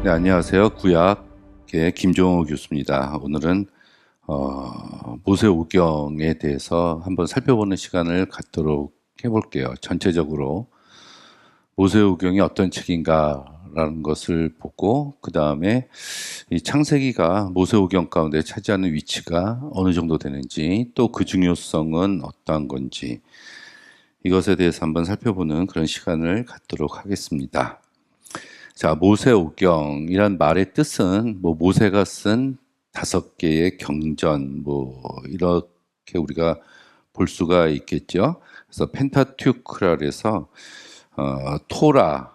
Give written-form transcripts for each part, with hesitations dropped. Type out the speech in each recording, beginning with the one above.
네, 안녕하세요. 구약의 김종호 교수입니다. 오늘은 모세오경에 대해서 한번 살펴보는 시간을 갖도록 해볼게요. 전체적으로 모세오경이 어떤 책인가라는 것을 보고 그 다음에 이 창세기가 모세오경 가운데 차지하는 위치가 어느 정도 되는지, 또 그 중요성은 어떠한 건지, 이것에 대해서 한번 살펴보는 그런 시간을 갖도록 하겠습니다. 자, 모세오경이란 말의 뜻은 모세가 쓴 5개의 경전 이렇게 우리가 볼 수가 있겠죠. 그래서 펜타튜크라 해서 토라,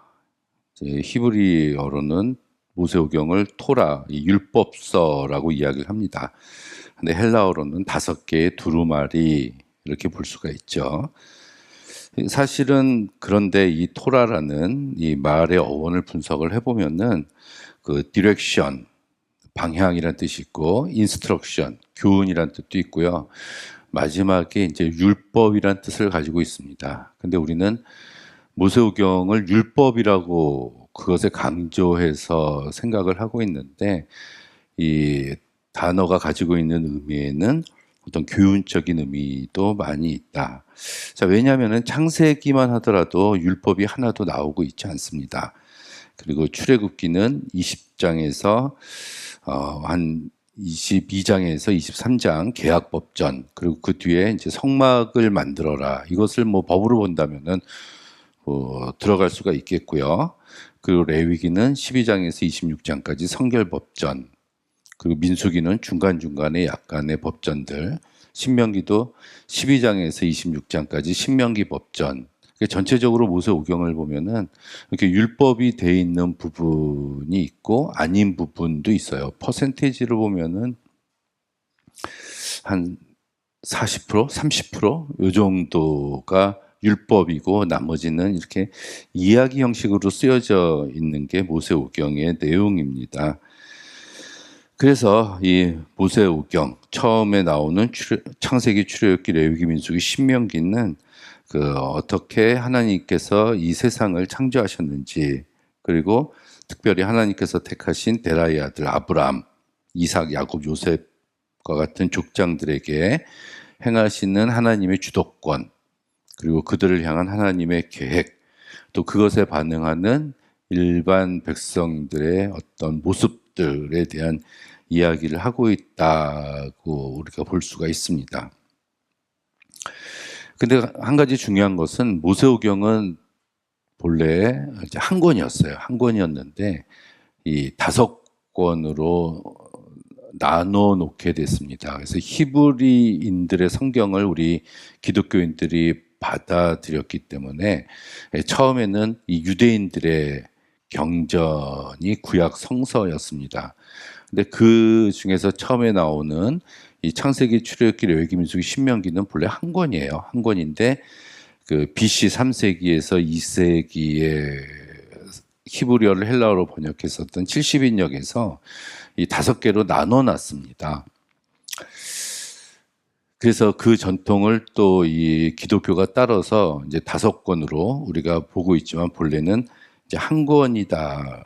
이제 히브리어로는 모세오경을 토라, 이 율법서라고 이야기를 합니다. 근데 헬라어로는 5개의 두루마리 이렇게 볼 수가 있죠. 사실은 그런데 이 토라라는 이 말의 어원을 분석을 해보면은 그 디렉션, 방향이란 뜻이 있고, 인스트럭션, 교훈이란 뜻도 있고요. 마지막에 이제 율법이란 뜻을 가지고 있습니다. 근데 우리는 모세오경을 율법이라고 그것에 강조해서 생각을 하고 있는데, 이 단어가 가지고 있는 의미에는 어떤 교훈적인 의미도 많이 있다. 자, 왜냐하면 창세기만 하더라도 율법이 하나도 나오고 있지 않습니다. 그리고 출애굽기는 20장에서 한 22장에서 23장 계약법전, 그리고 그 뒤에 이제 성막을 만들어라, 이것을 법으로 본다면은 들어갈 수가 있겠고요. 그리고 레위기는 12장에서 26장까지 성결법전, 그리고 민수기는 중간중간에 약간의 법전들, 신명기도 12장에서 26장까지 신명기 법전. 전체적으로 모세오경을 보면은 이렇게 율법이 돼 있는 부분이 있고 아닌 부분도 있어요. 퍼센테이지를 보면은 한 40%, 30%요 정도가 율법이고 나머지는 이렇게 이야기 형식으로 쓰여져 있는 게 모세오경의 내용입니다. 그래서 이 모세오경 처음에 나오는 창세기, 출애굽기, 레위기, 민수기, 신명기는 어떻게 하나님께서 이 세상을 창조하셨는지, 그리고 특별히 하나님께서 택하신 데라의 아들 아브라함, 이삭, 야곱, 요셉과 같은 족장들에게 행하시는 하나님의 주도권, 그리고 그들을 향한 하나님의 계획, 또 그것에 반응하는 일반 백성들의 어떤 모습들에 대한 이야기를 하고 있다고 우리가 볼 수가 있습니다. 근데 한 가지 중요한 것은 모세오경은 본래 이제 한 권이었어요. 한 권이었는데 이 5권으로 나눠 놓게 됐습니다. 그래서 히브리인들의 성경을 우리 기독교인들이 받아들였기 때문에 처음에는 이 유대인들의 경전이 구약 성서였습니다. 근데 그 중에서 처음에 나오는 이 창세기, 출애굽기, 레위기, 민수기, 신명기는 본래 한 권이에요. 한 권인데 그 BC 3세기에서 2세기에 히브리어를 헬라어로 번역했었던 70인역에서 이 5개로 나눠 놨습니다. 그래서 그 전통을 또 이 기독교가 따라서 이제 5권으로 우리가 보고 있지만 본래는 이제 한 권이다라고,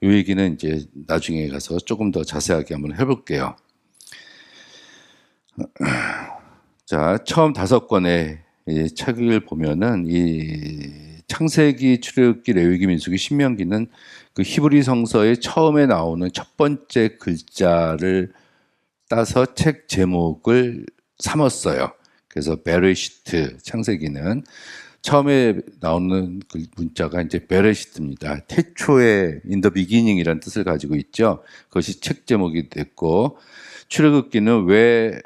이 얘기는 이제 나중에 가서 조금 더 자세하게 한번 해볼게요. 자, 처음 5권의 이 책을 보면은 이 창세기, 출애굽기, 레위기, 민수기, 신명기는 그 히브리 성서의 처음에 나오는 첫 번째 글자를 따서 책 제목을 삼았어요. 그래서 베레시트, 창세기는 처음에 나오는 그 문자가 이제 베레시트입니다. 태초에 in the beginning이라는 뜻을 가지고 있죠. 그것이 책 제목이 됐고, 출애굽기는 왜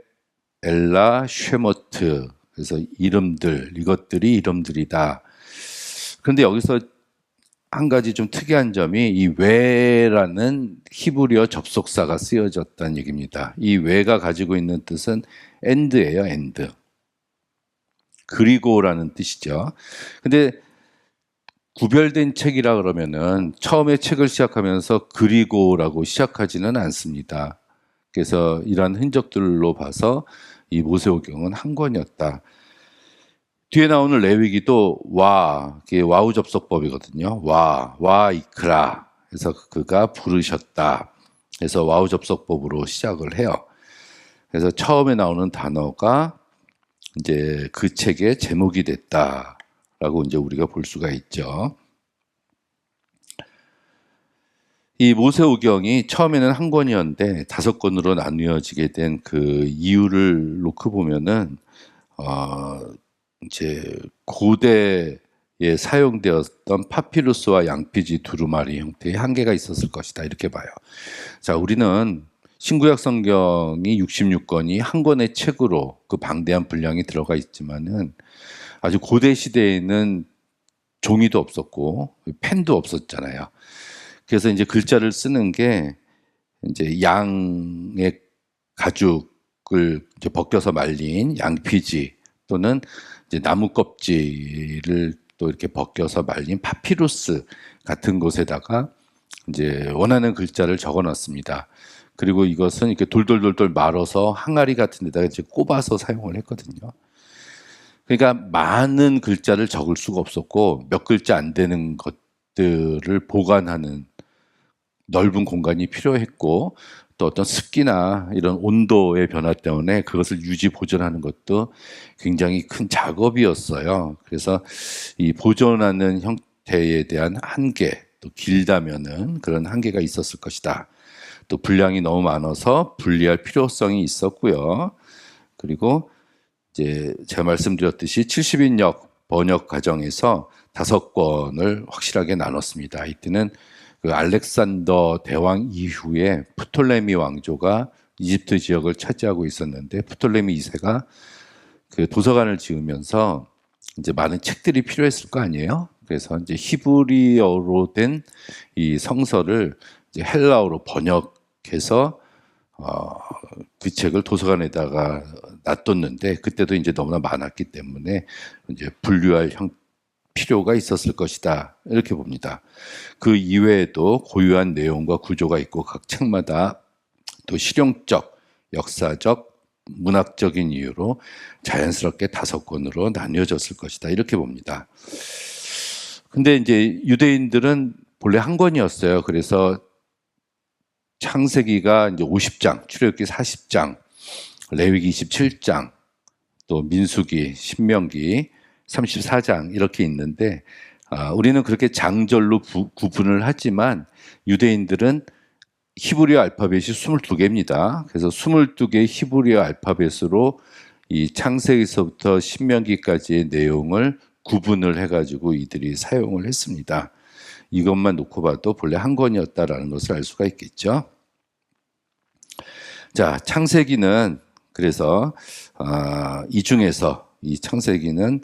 엘라 쉐머트, 그래서 이름들, 이것들이 이름들이다. 그런데 여기서 한 가지 좀 특이한 점이 이 왜라는 히브리어 접속사가 쓰여졌다는 얘기입니다. 이 왜가 가지고 있는 뜻은 and예요, and. 그리고라는 뜻이죠. 근데 구별된 책이라 그러면은 처음에 책을 시작하면서 그리고라고 시작하지는 않습니다. 그래서 이러한 흔적들로 봐서 이 모세오경은 한 권이었다. 뒤에 나오는 레위기도 이게 와우 접속법이거든요. 와 이크라. 그래서 그가 부르셨다. 그래서 와우 접속법으로 시작을 해요. 그래서 처음에 나오는 단어가 이제 그 책의 제목이 됐다라고 이제 우리가 볼 수가 있죠. 이 모세오경이 처음에는 한 권이었는데 5권으로 나뉘어지게 된 그 이유를 놓고 보면은 이제 고대에 사용되었던 파피루스와 양피지 두루마리 형태의 한계가 있었을 것이다 이렇게 봐요. 자, 우리는 신구약 성경이 66권이 한 권의 책으로 그 방대한 분량이 들어가 있지만은 아주 고대 시대에는 종이도 없었고 펜도 없었잖아요. 그래서 이제 글자를 쓰는 게 이제 양의 가죽을 이제 벗겨서 말린 양피지 또는 이제 나무 껍질을 또 이렇게 벗겨서 말린 파피루스 같은 곳에다가 이제 원하는 글자를 적어 놨습니다. 그리고 이것은 이렇게 돌돌돌돌 말아서 항아리 같은 데다가 이제 꼽아서 사용을 했거든요. 그러니까 많은 글자를 적을 수가 없었고 몇 글자 안 되는 것들을 보관하는 넓은 공간이 필요했고 또 어떤 습기나 이런 온도의 변화 때문에 그것을 유지 보존하는 것도 굉장히 큰 작업이었어요. 그래서 이 보존하는 형태에 대한 한계, 또 길다면은 그런 한계가 있었을 것이다. 또 분량이 너무 많아서 분리할 필요성이 있었고요. 그리고 이제 제가 말씀드렸듯이 70인역 번역 과정에서 5권을 확실하게 나눴습니다. 이때는 그 알렉산더 대왕 이후에 프톨레미 왕조가 이집트 지역을 차지하고 있었는데 프톨레미 2세가 그 도서관을 지으면서 이제 많은 책들이 필요했을 거 아니에요. 그래서 이제 히브리어로 된 이 성서를 이제 헬라어로 번역해서 그 책을 도서관에다가 놔뒀는데 그때도 이제 너무나 많았기 때문에 이제 분류할 필요가 있었을 것이다 이렇게 봅니다. 그 이외에도 고유한 내용과 구조가 있고 각 책마다 또 실용적, 역사적, 문학적인 이유로 자연스럽게 5권으로 나뉘어졌을 것이다 이렇게 봅니다. 근데 이제 유대인들은 본래 한 권이었어요. 그래서 창세기가 이제 50장, 출애굽기 40장, 레위기 27장, 또 민수기, 신명기 34장 이렇게 있는데 우리는 그렇게 장절로 구분을 하지만 유대인들은 히브리어 알파벳이 22개입니다. 그래서 22개의 히브리어 알파벳으로 이 창세기서부터 신명기까지의 내용을 구분을 해가지고 이들이 사용을 했습니다. 이것만 놓고 봐도 본래 한 권이었다라는 것을 알 수가 있겠죠. 자, 창세기는 그래서 이 중에서 이 창세기는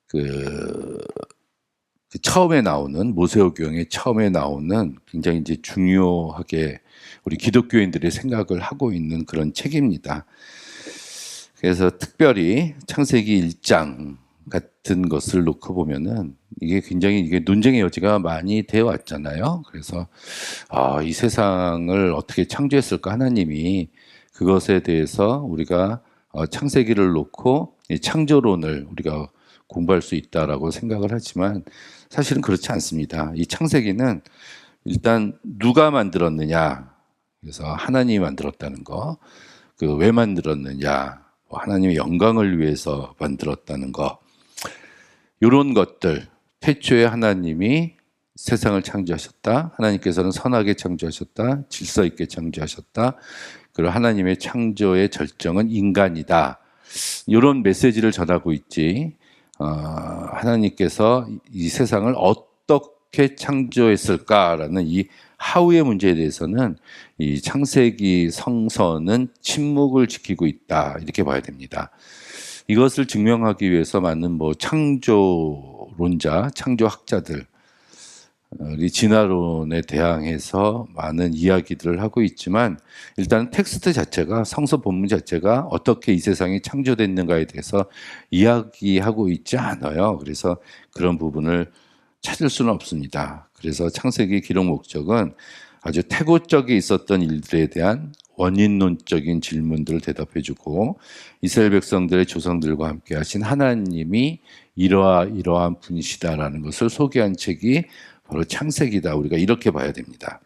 그 처음에 나오는 모세오경의 처음에 나오는 굉장히 이제 중요하게 우리 기독교인들이 생각을 하고 있는 그런 책입니다. 그래서 특별히 창세기 1장 같은 것을 놓고 보면은 이게 굉장히 이게 논쟁의 여지가 많이 되어 왔잖아요. 그래서 이 세상을 어떻게 창조했을까 하나님이 그것에 대해서 우리가 창세기를 놓고 이 창조론을 우리가 공부할 수 있다라고 생각을 하지만 사실은 그렇지 않습니다. 이 창세기는 일단 누가 만들었느냐, 그래서 하나님이 만들었다는 거, 그 왜 만들었느냐, 하나님의 영광을 위해서 만들었다는 거, 이런 것들, 태초에 하나님이 세상을 창조하셨다, 하나님께서는 선하게 창조하셨다, 질서 있게 창조하셨다, 그리고 하나님의 창조의 절정은 인간이다. 이런 메시지를 전하고 있지. 하나님께서 이 세상을 어떻게 창조했을까라는 이 하우의 문제에 대해서는 이 창세기 성서는 침묵을 지키고 있다 이렇게 봐야 됩니다. 이것을 증명하기 위해서 많은 창조론자, 창조학자들이 진화론에 대항해서 많은 이야기들을 하고 있지만 일단 텍스트 자체가 성서 본문 자체가 어떻게 이 세상이 창조됐는가에 대해서 이야기하고 있지 않아요. 그래서 그런 부분을 찾을 수는 없습니다. 그래서 창세기 기록 목적은 아주 태고적에 있었던 일들에 대한 원인론적인 질문들을 대답해주고 이스라엘 백성들의 조상들과 함께 하신 하나님이 이러한 분이시다라는 것을 소개한 책이 바로 창세기다. 우리가 이렇게 봐야 됩니다.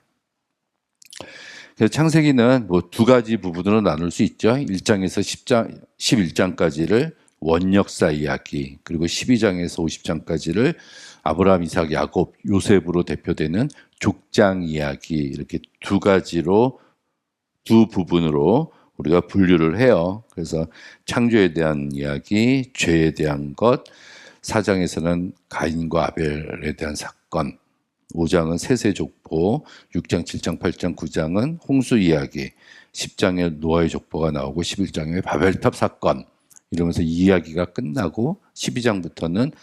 그래서 창세기는 뭐 두 가지 부분으로 나눌 수 있죠. 1장에서 10장, 11장까지를 원역사 이야기, 그리고 12장에서 50장까지를 아브라함, 이삭, 야곱, 요셉으로 대표되는 족장 이야기, 이렇게 두 가지로, 두 부분으로 우리가 분류를 해요. 그래서 창조에 대한 이야기, 죄에 대한 것, 4장에서는 가인과 아벨에 대한 사건, 5장은 세세 족보, 6장, 7장, 8장, 9장은 홍수 이야기, 10장에 노아의 족보가 나오고 11장에 바벨탑 사건, 이러면서 이 이야기가 끝나고 12장부터는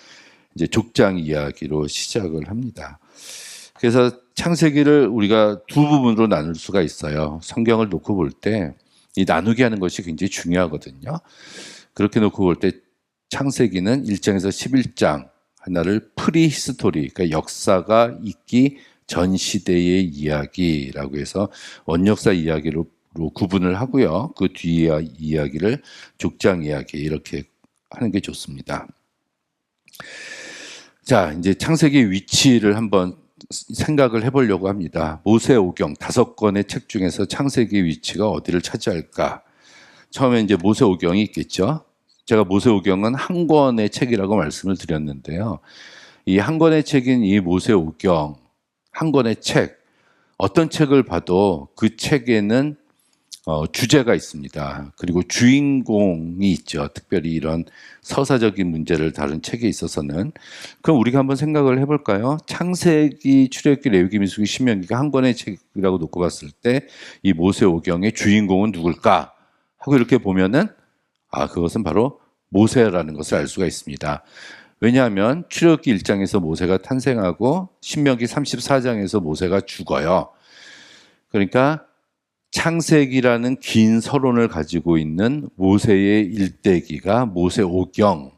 이제 족장 이야기로 시작을 합니다. 그래서 창세기를 우리가 두 부분으로 나눌 수가 있어요. 성경을 놓고 볼 때 이 나누게 하는 것이 굉장히 중요하거든요. 그렇게 놓고 볼 때 창세기는 1장에서 11장 하나를 프리히스토리, 그러니까 역사가 있기 전 시대의 이야기라고 해서 원역사 이야기로 구분을 하고요. 그 뒤에 이야기를 족장 이야기 이렇게 하는 게 좋습니다. 자, 이제 창세기의 위치를 한번 생각을 해보려고 합니다. 모세오경 5권의 책 중에서 창세기의 위치가 어디를 차지할까? 처음에 이제 모세오경이 있겠죠. 제가 모세오경은 한 권의 책이라고 말씀을 드렸는데요. 이 한 권의 책인 이 모세오경, 한 권의 책, 어떤 책을 봐도 그 책에는 주제가 있습니다. 그리고 주인공이 있죠. 특별히 이런 서사적인 문제를 다룬 책에 있어서는. 그럼 우리가 한번 생각을 해볼까요? 창세기, 출애굽기, 레위기, 민수기, 신명기가 한 권의 책이라고 놓고 봤을 때 이 모세오경의 주인공은 누굴까? 하고 이렇게 보면은 그것은 바로 모세라는 것을 알 수가 있습니다. 왜냐하면 출애굽기 1장에서 모세가 탄생하고 신명기 34장에서 모세가 죽어요. 그러니까 창세기라는 긴 서론을 가지고 있는 모세의 일대기가 모세오경이라고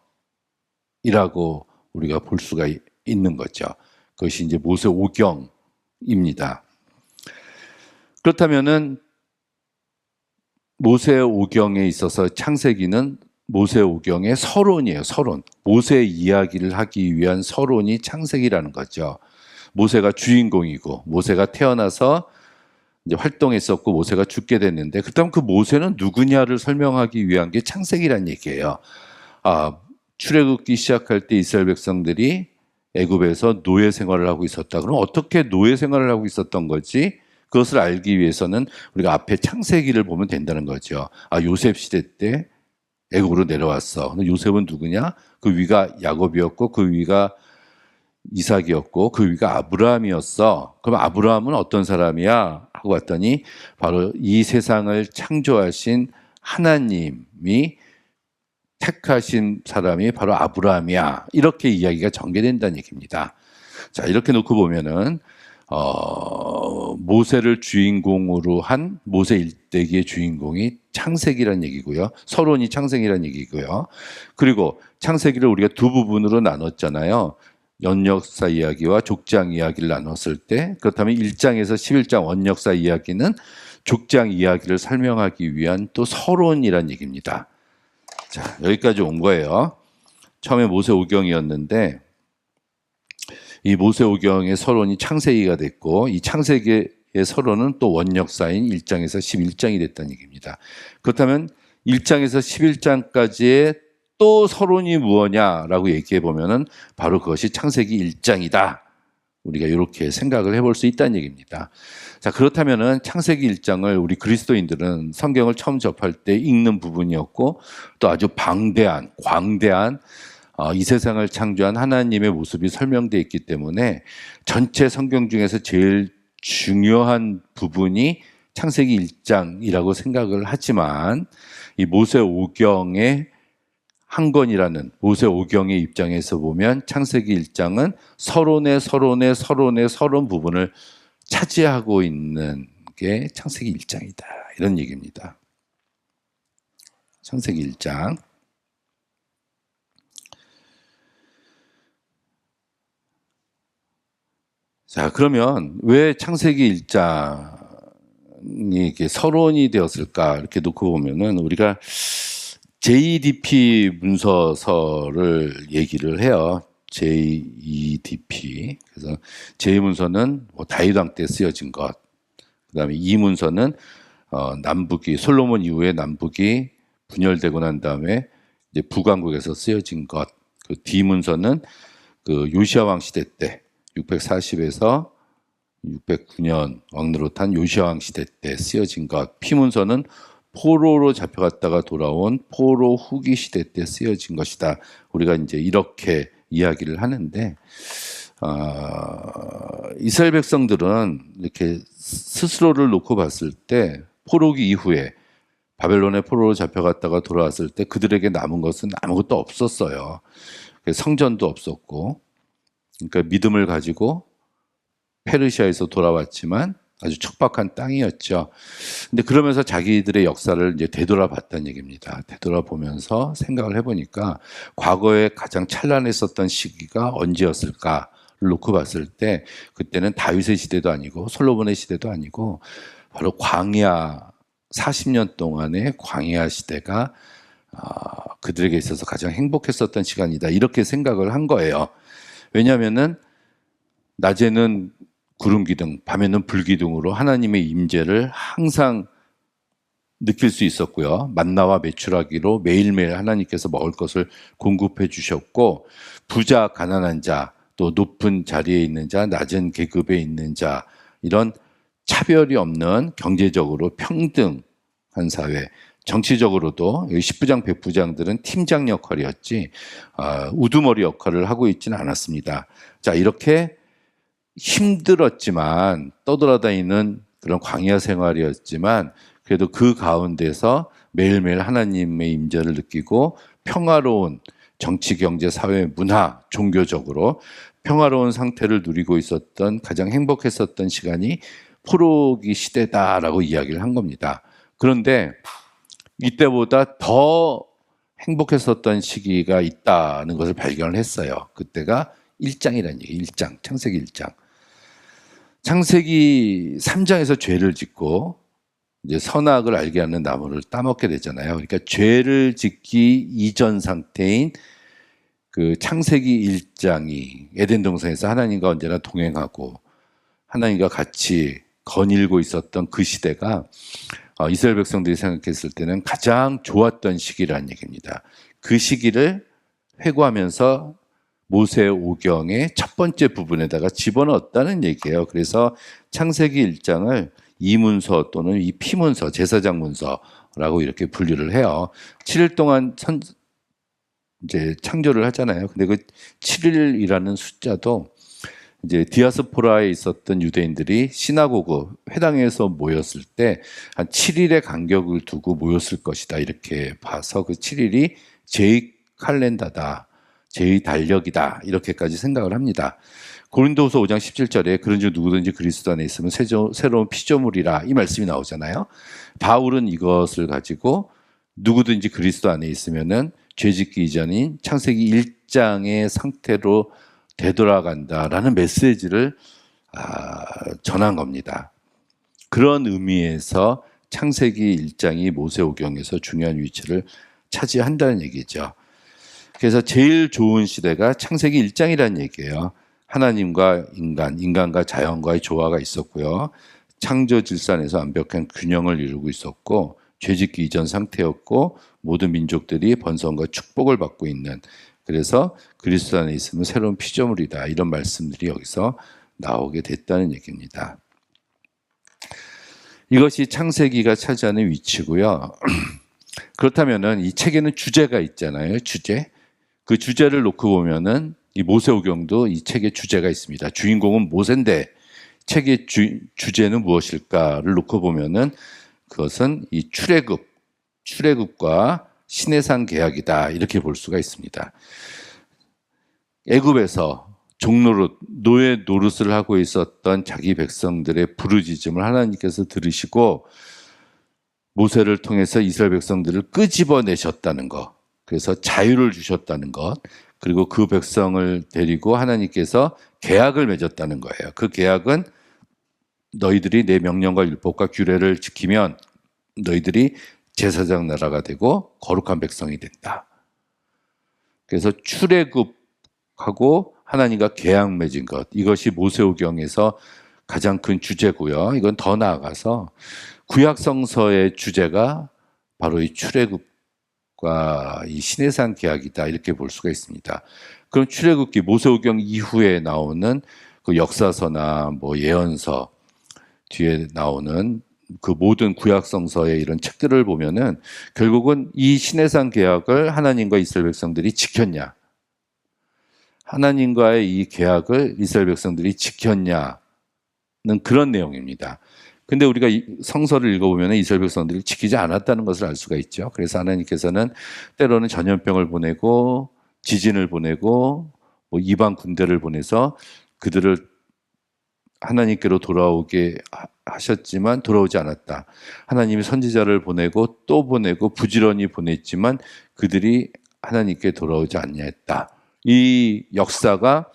우리가 볼 수가 있는 거죠. 그것이 이제 모세오경입니다. 그렇다면은 모세오경에 있어서 창세기는 모세오경의 서론이에요. 서론. 모세의 이야기를 하기 위한 서론이 창세기라는 거죠. 모세가 주인공이고 모세가 태어나서 이제 활동했었고 모세가 죽게 됐는데 그렇다면 그 모세는 누구냐를 설명하기 위한 게 창세기란 얘기예요. 출애굽기 시작할 때 이스라엘 백성들이 애굽에서 노예 생활을 하고 있었다. 그럼 어떻게 노예 생활을 하고 있었던 거지? 그것을 알기 위해서는 우리가 앞에 창세기를 보면 된다는 거죠. 요셉 시대 때 애굽으로 내려왔어. 근데 요셉은 누구냐? 그 위가 야곱이었고 그 위가 이삭이었고 그 위가 아브라함이었어. 그럼 아브라함은 어떤 사람이야? 하고 봤더니 바로 이 세상을 창조하신 하나님이 택하신 사람이 바로 아브라함이야. 이렇게 이야기가 전개된다는 얘기입니다. 자, 이렇게 놓고 보면은 모세를 주인공으로 한 모세 일대기의 주인공이 창세기란 얘기고요. 서론이 창세기란 얘기고요. 그리고 창세기를 우리가 두 부분으로 나눴잖아요. 연역사 이야기와 족장 이야기를 나눴을 때, 그렇다면 1장에서 11장 원역사 이야기는 족장 이야기를 설명하기 위한 또 서론이란 얘기입니다. 자, 여기까지 온 거예요. 처음에 모세오경이었는데 이 모세오경의 서론이 창세기가 됐고 이 창세기의 서론은 또 원역사인 1장에서 11장이 됐다는 얘기입니다. 그렇다면 1장에서 11장까지의 또 서론이 무엇냐라고 얘기해 보면은 바로 그것이 창세기 1장이다. 우리가 이렇게 생각을 해볼 수 있다는 얘기입니다. 자, 그렇다면은 창세기 1장을 우리 그리스도인들은 성경을 처음 접할 때 읽는 부분이었고 또 아주 광대한 이 세상을 창조한 하나님의 모습이 설명되어 있기 때문에 전체 성경 중에서 제일 중요한 부분이 창세기 1장이라고 생각을 하지만 이 모세오경의 한 권이라는 모세오경의 입장에서 보면 창세기 1장은 서론 부분을 차지하고 있는 게 창세기 1장이다. 이런 얘기입니다. 창세기 1장. 자, 그러면 왜 창세기 1장이 이렇게 서론이 되었을까? 이렇게 놓고 보면은 우리가 JDP 문서서를 얘기를 해요. JEDP. 그래서 제 문서는 뭐 다윗 왕 때 쓰여진 것. 그다음에 이 문서는 남북이 솔로몬 이후에 남북이 분열되고 난 다음에 이제 북왕국에서 쓰여진 것. 그 D 문서는 그 요시야 왕 시대 때 640에서 609년 왕노릇한 요시야 왕 시대 때 쓰여진 것. P 문서는 포로로 잡혀갔다가 돌아온 포로 후기 시대 때 쓰여진 것이다. 우리가 이제 이렇게 이야기를 하는데, 이스라엘 백성들은 이렇게 스스로를 놓고 봤을 때 포로기 이후에 바벨론의 포로로 잡혀갔다가 돌아왔을 때 그들에게 남은 것은 아무것도 없었어요. 성전도 없었고, 그러니까 믿음을 가지고 페르시아에서 돌아왔지만 아주 척박한 땅이었죠. 근데 그러면서 자기들의 역사를 이제 되돌아봤다는 얘기입니다. 되돌아보면서 생각을 해보니까 과거에 가장 찬란했었던 시기가 언제였을까를 놓고 봤을 때 그때는 다윗의 시대도 아니고 솔로몬의 시대도 아니고 바로 광야 40년 동안의 광야 시대가 그들에게 있어서 가장 행복했었던 시간이다. 이렇게 생각을 한 거예요. 왜냐하면은 낮에는 구름 기둥, 밤에는 불 기둥으로 하나님의 임재를 항상 느낄 수 있었고요. 만나와 메추라기로 매일매일 하나님께서 먹을 것을 공급해 주셨고, 부자, 가난한 자, 또 높은 자리에 있는 자, 낮은 계급에 있는 자, 이런 차별이 없는 경제적으로 평등한 사회, 정치적으로도 십부장, 백부장들은 팀장 역할이었지 우두머리 역할을 하고 있지는 않았습니다. 자, 이렇게 힘들었지만 떠돌아다니는 그런 광야 생활이었지만 그래도 그 가운데서 매일매일 하나님의 임재를 느끼고 평화로운 정치, 경제, 사회, 문화, 종교적으로 평화로운 상태를 누리고 있었던 가장 행복했었던 시간이 포로기 시대다라고 이야기를 한 겁니다. 그런데 이때보다 더 행복했었던 시기가 있다는 것을 발견을 했어요. 그때가 1장이라는 얘기예요. 1장, 창세기 1장. 창세기 3장에서 죄를 짓고 이제 선악을 알게 하는 나무를 따먹게 되잖아요. 그러니까 죄를 짓기 이전 상태인 그 창세기 1장이 에덴 동산에서 하나님과 언제나 동행하고 하나님과 같이 거닐고 있었던 그 시대가 이스라엘 백성들이 생각했을 때는 가장 좋았던 시기라는 얘기입니다. 그 시기를 회고하면서 모세 오경의 첫 번째 부분에다가 집어넣었다는 얘기예요. 그래서 창세기 1장을 이문서 또는 이 피문서, 제사장 문서라고 이렇게 분류를 해요. 7일 동안 이제 창조를 하잖아요. 근데 그 7일이라는 숫자도 이제 디아스포라에 있었던 유대인들이 시나고그 회당에서 모였을 때 한 7일의 간격을 두고 모였을 것이다. 이렇게 봐서 그 7일이 제 칼렌다다. 제 달력이다. 이렇게까지 생각을 합니다. 고린도후서 5장 17절에 그런즉 누구든지 그리스도 안에 있으면 새로운 피조물이라 이 말씀이 나오잖아요. 바울은 이것을 가지고 누구든지 그리스도 안에 있으면은 죄짓기 이전인 창세기 1장의 상태로 되돌아간다라는 메시지를 전한 겁니다. 그런 의미에서 창세기 1장이 모세오경에서 중요한 위치를 차지한다는 얘기죠. 그래서 제일 좋은 시대가 창세기 1장이라는 얘기예요. 하나님과 인간과 자연과의 조화가 있었고요. 창조 질산에서 완벽한 균형을 이루고 있었고 죄짓기 이전 상태였고 모든 민족들이 번성과 축복을 받고 있는, 그래서 그리스도 안에 있으면 새로운 피조물이다. 이런 말씀들이 여기서 나오게 됐다는 얘기입니다. 이것이 창세기가 차지하는 위치고요. 그렇다면은 이 책에는 주제가 있잖아요. 주제. 그 주제를 놓고 보면은 이 모세오경도 이 책의 주제가 있습니다. 주인공은 모세인데 책의 주제는 무엇일까를 놓고 보면은 그것은 이 출애굽과 시내산 계약이다. 이렇게 볼 수가 있습니다. 애굽에서 종노릇, 노예 노릇을 하고 있었던 자기 백성들의 부르짖음을 하나님께서 들으시고 모세를 통해서 이스라엘 백성들을 끄집어내셨다는 것, 그래서 자유를 주셨다는 것, 그리고 그 백성을 데리고 하나님께서 계약을 맺었다는 거예요. 그 계약은 너희들이 내 명령과 율법과 규례를 지키면 너희들이 제사장 나라가 되고 거룩한 백성이 된다. 그래서 출애굽 하고 하나님과 계약 맺은 것, 이것이 모세오경에서 가장 큰 주제고요. 이건 더 나아가서 구약성서의 주제가 바로 이 출애굽과 이 시내산 계약이다, 이렇게 볼 수가 있습니다. 그럼 출애굽기 모세오경 이후에 나오는 그 역사서나 뭐 예언서 뒤에 나오는 그 모든 구약성서의 이런 책들을 보면은 결국은 이 시내산 계약을 하나님과 이스라엘 백성들이 지켰냐, 하나님과의 이 계약을 이스라엘 백성들이 지켰냐는 그런 내용입니다. 근데 우리가 성서를 읽어보면 이스라엘 백성들이 지키지 않았다는 것을 알 수가 있죠. 그래서 하나님께서는 때로는 전염병을 보내고 지진을 보내고 뭐 이방 군대를 보내서 그들을 하나님께로 돌아오게 하셨지만 돌아오지 않았다. 하나님이 선지자를 보내고 또 보내고 부지런히 보냈지만 그들이 하나님께 돌아오지 않냐했다. 이 역사가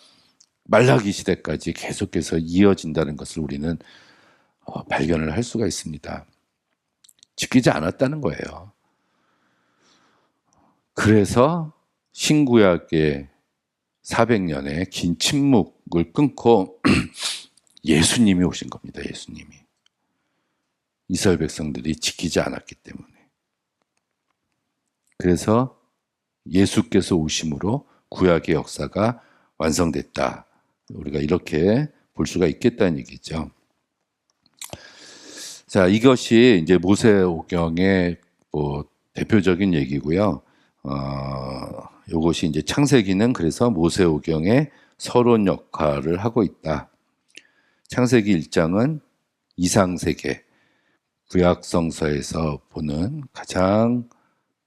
말라기 시대까지 계속해서 이어진다는 것을 우리는 발견을 할 수가 있습니다. 지키지 않았다는 거예요. 그래서 신구약의 400년의 긴 침묵을 끊고 예수님이 오신 겁니다. 예수님이. 이스라엘 백성들이 지키지 않았기 때문에. 그래서 예수께서 오심으로 구약의 역사가 완성됐다. 우리가 이렇게 볼 수가 있겠다는 얘기죠. 자, 이것이 이제 모세오경의 뭐 대표적인 얘기고요. 이것이 이제 창세기는 그래서 모세오경의 서론 역할을 하고 있다. 창세기 1장은 이상세계, 구약성서에서 보는 가장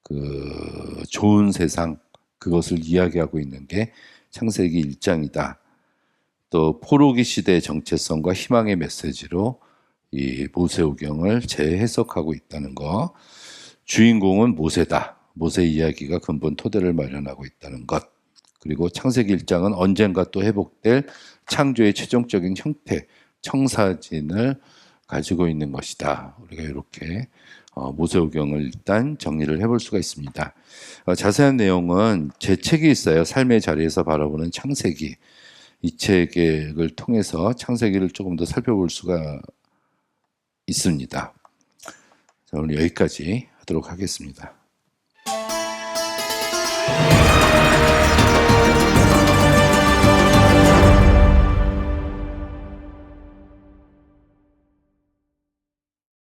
그 좋은 세상, 그것을 이야기하고 있는 게 창세기 1장이다. 또 포로기 시대의 정체성과 희망의 메시지로 이 모세오경을 재해석하고 있다는 거. 주인공은 모세다. 모세 이야기가 근본 토대를 마련하고 있다는 것. 그리고 창세기 1장은 언젠가 또 회복될 창조의 최종적인 형태, 청사진을 가지고 있는 것이다. 우리가 이렇게 모세오경을 일단 정리를 해볼 수가 있습니다. 자세한 내용은 제 책이 있어요. 삶의 자리에서 바라보는 창세기. 이 책을 통해서 창세기를 조금 더 살펴볼 수가 있습니다. 자, 오늘 여기까지 하도록 하겠습니다.